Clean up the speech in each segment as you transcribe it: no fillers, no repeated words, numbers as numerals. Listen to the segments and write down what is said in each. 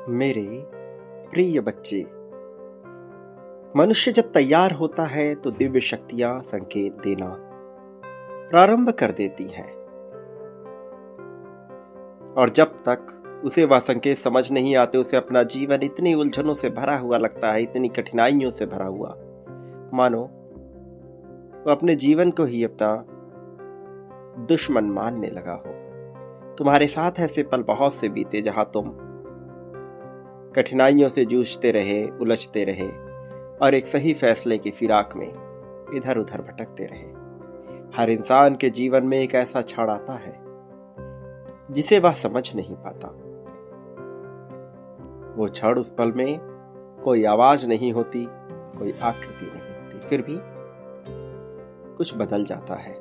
मेरे प्रिय बच्चे, मनुष्य जब तैयार होता है तो दिव्य शक्तियां संकेत देना प्रारंभ कर देती हैं। और जब तक उसे वह संकेत समझ नहीं आते, उसे अपना जीवन इतनी उलझनों से भरा हुआ लगता है, इतनी कठिनाइयों से भरा हुआ, मानो वो अपने जीवन को ही अपना दुश्मन मानने लगा हो। तुम्हारे साथ ऐसे पल बहुत से बीते जहां तुम कठिनाइयों से जूझते रहे, उलझते रहे और एक सही फैसले की फिराक में इधर उधर भटकते रहे। हर इंसान के जीवन में एक ऐसा क्षण आता है जिसे वह समझ नहीं पाता। वो क्षण, उस पल में कोई आवाज नहीं होती, कोई आकृति नहीं होती, फिर भी कुछ बदल जाता है।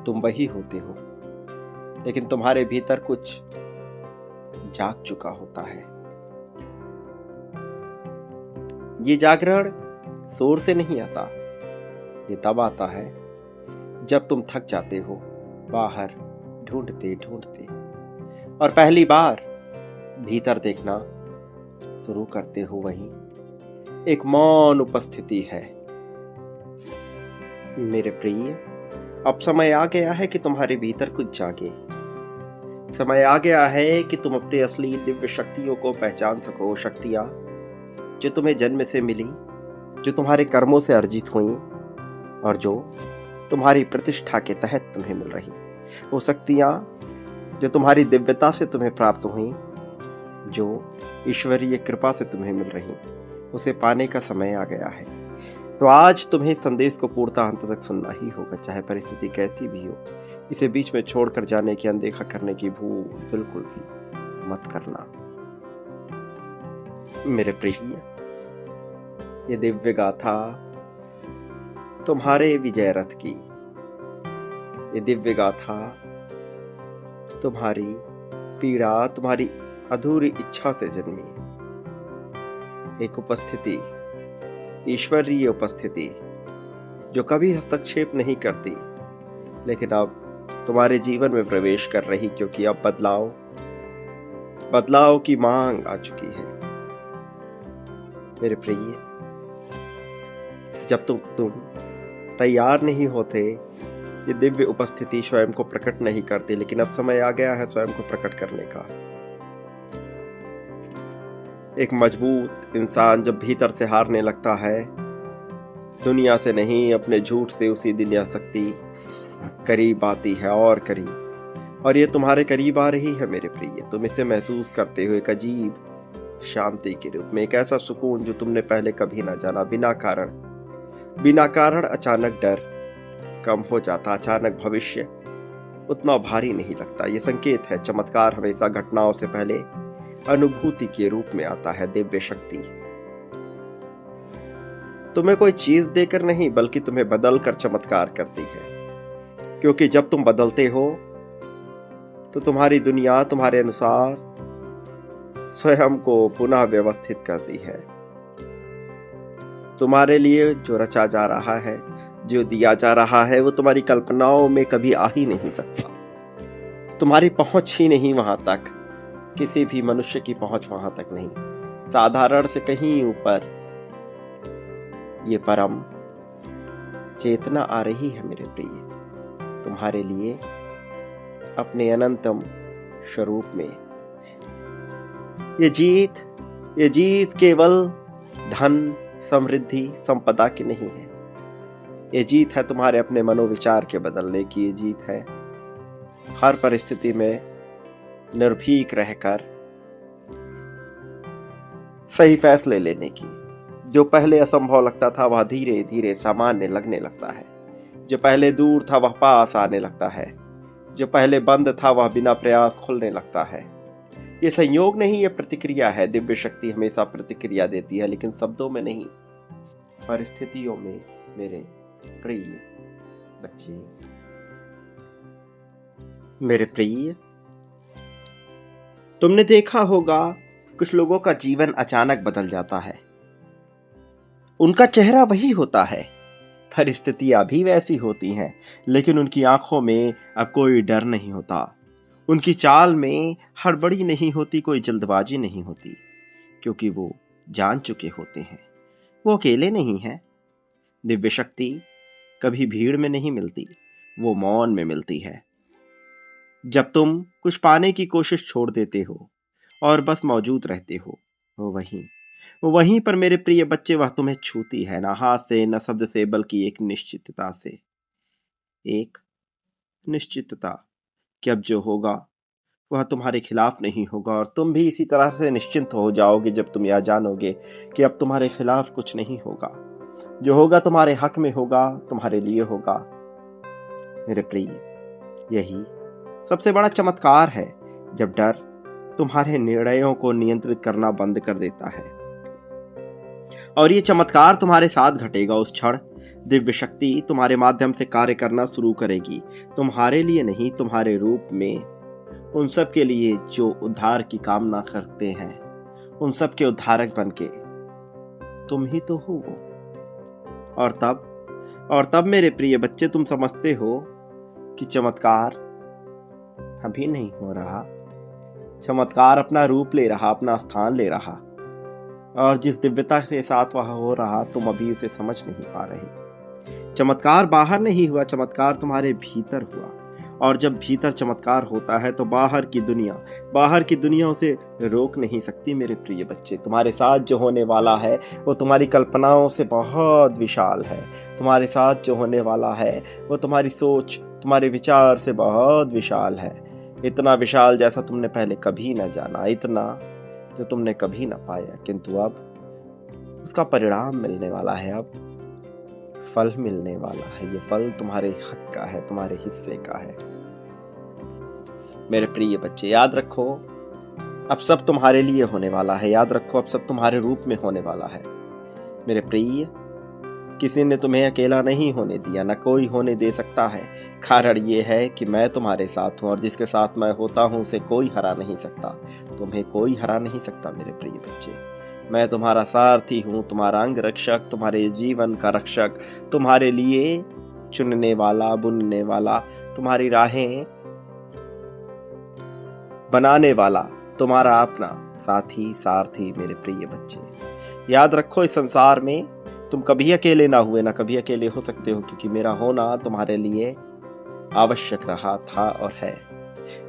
तुम वही होते हो, लेकिन तुम्हारे भीतर कुछ जाग चुका होता है। ये जागरण शोर से नहीं आता, ये तब आता है जब तुम थक जाते हो बाहर ढूंढते ढूंढते और पहली बार भीतर देखना शुरू करते हो। वहीं एक मौन उपस्थिति है। मेरे प्रिय, अब समय आ गया है कि तुम्हारे भीतर कुछ जागे। समय आ गया है कि तुम अपनी असली दिव्य शक्तियों को पहचान सको। शक्तियां जो तुम्हें जन्म से मिली, जो तुम्हारे कर्मों से अर्जित हुई और जो तुम्हारी प्रतिष्ठा के तहत तुम्हें मिल रही। वो शक्तियां जो तुम्हारी दिव्यता से तुम्हें प्राप्त हुई, जो ईश्वरीय कृपा से तुम्हें मिल रही, उसे पाने का समय आ गया है। तो आज तुम्हें इस संदेश को पूर्णतः अंत तक सुनना ही होगा, चाहे परिस्थिति कैसी भी हो। इसे बीच में छोड़कर जाने की, अनदेखा करने की भूल बिल्कुल भी मत करना। मेरे प्रिय, ये दिव्य गाथा तुम्हारे विजय रथ की, ये दिव्य गाथा तुम्हारी पीड़ा, तुम्हारी अधूरी इच्छा से जन्मी एक उपस्थिति, ईश्वरीय उपस्थिति जो कभी हस्तक्षेप नहीं करती, लेकिन अब तुम्हारे जीवन में प्रवेश कर रही, क्योंकि अब बदलाव की मांग आ चुकी है। मेरे प्रिय, जब तुम तैयार नहीं होते, ये दिव्य उपस्थिति स्वयं को प्रकट नहीं करती, लेकिन अब समय आ गया है स्वयं को प्रकट करने का। एक मजबूत इंसान जब भीतर से हारने लगता है, दुनिया से नहीं अपने झूठ से, उसी दिन यह शक्ति करीब आती है और करीब, और ये तुम्हारे करीब आ रही है। मेरे प्रिय, तुम इसे महसूस करते हो एक अजीब शांति के रूप में, एक ऐसा सुकून जो तुमने पहले कभी ना जाना। बिना कारण अचानक डर कम हो जाता, अचानक भविष्य उतना भारी नहीं लगता। ये संकेत है, चमत्कार हमेशा घटनाओं से पहले अनुभूति के रूप में आता है। दिव्य शक्ति तुम्हें कोई चीज देकर नहीं, बल्कि तुम्हें बदल कर चमत्कार करती है, क्योंकि जब तुम बदलते हो तो तुम्हारी दुनिया तुम्हारे अनुसार स्वयं को पुनः व्यवस्थित करती है। तुम्हारे लिए जो रचा जा रहा है, जो दिया जा रहा है, वो तुम्हारी कल्पनाओं में कभी आ ही नहीं सकता। तुम्हारी पहुंच ही नहीं वहां तक, किसी भी मनुष्य की पहुंच वहां तक नहीं। साधारण से कहीं ऊपर ये परम चेतना आ रही है। मेरे प्रिय, तुम्हारे लिए अपने अनंतम स्वरूप में। ये जीत केवल धन, समृद्धि, संपदा की नहीं है। ये जीत है तुम्हारे अपने मनोविचार के बदलने की। ये जीत है हर परिस्थिति में निर्भीक रहकर सही फैसले लेने की। जो पहले असंभव लगता था, वह धीरे धीरे सामान्य लगने लगता है। जो पहले दूर था, वह पास आने लगता है। जो पहले बंद था, वह बिना प्रयास खुलने लगता है। ये संयोग नहीं, ये प्रतिक्रिया है। दिव्य शक्ति हमेशा प्रतिक्रिया देती है, लेकिन शब्दों में नहीं, परिस्थितियों में। मेरे प्रिय बच्चे, मेरे प्रिय, तुमने देखा होगा कुछ लोगों का जीवन अचानक बदल जाता है। उनका चेहरा वही होता है, परिस्थितियां भी वैसी होती हैं, लेकिन उनकी आंखों में अब कोई डर नहीं होता। उनकी चाल में हड़बड़ी नहीं होती, कोई जल्दबाजी नहीं होती, क्योंकि वो जान चुके होते हैं वो अकेले नहीं हैं। दिव्य शक्ति कभी भीड़ में नहीं मिलती, वो मौन में मिलती है। जब तुम कुछ पाने की कोशिश छोड़ देते हो और बस मौजूद रहते हो, वो वहीं पर मेरे प्रिय बच्चे वह तुम्हें छूती है, ना हाथ से न शब्द से, बल्कि एक निश्चितता से। एक निश्चितता कि अब जो होगा वह तुम्हारे खिलाफ नहीं होगा, और तुम भी इसी तरह से निश्चिंत हो जाओगे जब तुम यह जानोगे कि अब तुम्हारे खिलाफ कुछ नहीं होगा। जो होगा तुम्हारे हक में होगा, तुम्हारे लिए होगा। मेरे प्रिय, यही सबसे बड़ा चमत्कार है, जब डर तुम्हारे निर्णयों को नियंत्रित करना बंद कर देता है। और ये चमत्कार तुम्हारे साथ घटेगा उस क्षण दिव्य शक्ति तुम्हारे माध्यम से कार्य करना शुरू करेगी, तुम्हारे लिए नहीं, तुम्हारे रूप में, उन सब के लिए जो उद्धार की कामना करते हैं, उन सब के उद्धारक बनके। तुम ही तो हो वो। और तब मेरे प्रिय बच्चे, तुम समझते हो कि चमत्कार अभी नहीं हो रहा, चमत्कार अपना रूप ले रहा, अपना स्थान ले रहा, और जिस दिव्यता के साथ वह हो रहा तुम अभी उसे समझ नहीं पा रहे। चमत्कार बाहर नहीं हुआ, चमत्कार तुम्हारे भीतर हुआ, और जब भीतर चमत्कार होता है तो बाहर की दुनिया उसे रोक नहीं सकती। मेरे प्रिय बच्चे, तुम्हारे साथ जो होने वाला है वो तुम्हारी कल्पनाओं से बहुत विशाल है। तुम्हारे साथ जो होने वाला है वो तुम्हारी सोच, तुम्हारे विचार से बहुत विशाल है। इतना विशाल जैसा तुमने पहले कभी न जाना, इतना जो तुमने कभी न पाया, किंतु अब उसका परिणाम मिलने वाला है, अब फल मिलने वाला है। ये फल तुम्हारे हक का है, तुम्हारे हिस्से का है। मेरे प्रिय बच्चे, याद रखो अब सब तुम्हारे लिए होने वाला है। याद रखो अब सब तुम्हारे रूप में होने वाला है। मेरे प्रिय, किसी ने तुम्हें अकेला नहीं होने दिया, न कोई होने दे सकता है। कारण ये है कि मैं तुम्हारे साथ हूं, और जिसके साथ मैं होता हूं उसे कोई हरा नहीं सकता। तुम्हें कोई हरा नहीं सकता मेरे प्रिय बच्चे। मैं तुम्हारा सारथी हूं, तुम्हारा अंग रक्षक, तुम्हारे जीवन का रक्षक, तुम्हारे लिए चुनने वाला, बुनने वाला, तुम्हारी राहें बनाने वाला, तुम्हारा अपना साथी, सारथी। मेरे प्रिय बच्चे, याद रखो इस संसार में तुम कभी अकेले ना हुए, ना कभी अकेले हो सकते हो, क्योंकि मेरा होना तुम्हारे लिए आवश्यक रहा था और है।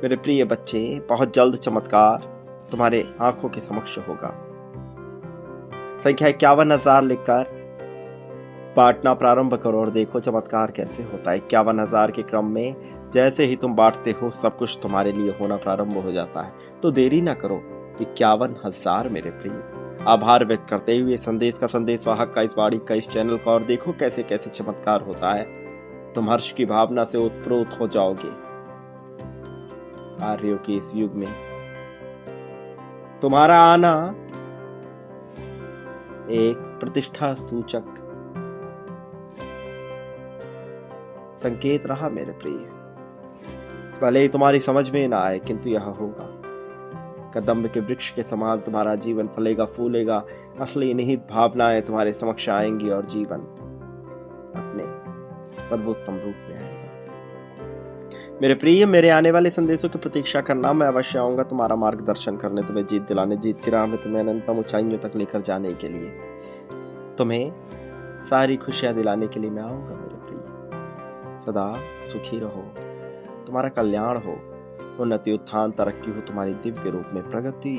मेरे प्रिय बच्चे, बहुत जल्द चमत्कार तुम्हारे आंखों के समक्ष होगा। संख्या 51,000 लिखकर बांटना प्रारंभ करो और देखो चमत्कार कैसे होता है। 51,000 के क्रम में जैसे ही तुम बांटते हो, सब कुछ तुम्हारे लिए होना प्रारंभ हो जाता है। तो देरी ना करो। 51,000 मेरे प्रिय, आभार व्यक्त करते हुए संदेश का संदेशवाहक का, इस वाणी का, इस चैनल का, और देखो कैसे कैसे चमत्कार होता है। तुम हर्ष की भावना से उत्प्रोत हो जाओगे। आर्यों के इस युग में तुम्हारा आना एक प्रतिष्ठा सूचक संकेत रहा मेरे प्रिय। भले ही तुम्हारी समझ में ना आए, किंतु यह होगा। कदम्ब के वृक्ष के समान तुम्हारा जीवन फलेगा, फूलेगा। असली निहित भावनाएं तुम्हारे समक्ष आएंगी और जीवन अपने सर्वोत्तम रूप में आएगा। मेरे प्रिय, मेरे आने वाले संदेशों की प्रतीक्षा करना। मैं अवश्य आऊंगा तुम्हारा मार्गदर्शन करने, तुम्हें जीत दिलाने, जीत की राह में तुम्हें अनंतम ऊंचाइयों तक लेकर जाने के लिए, तुम्हें सारी खुशियां दिलाने के लिए मैं आऊंगा मेरे प्रिय। सदा सुखी रहो, तुम्हारा कल्याण हो, उन्नति, उत्थान, तरक्की हो, तुम्हारी दिव्य रूप में प्रगति।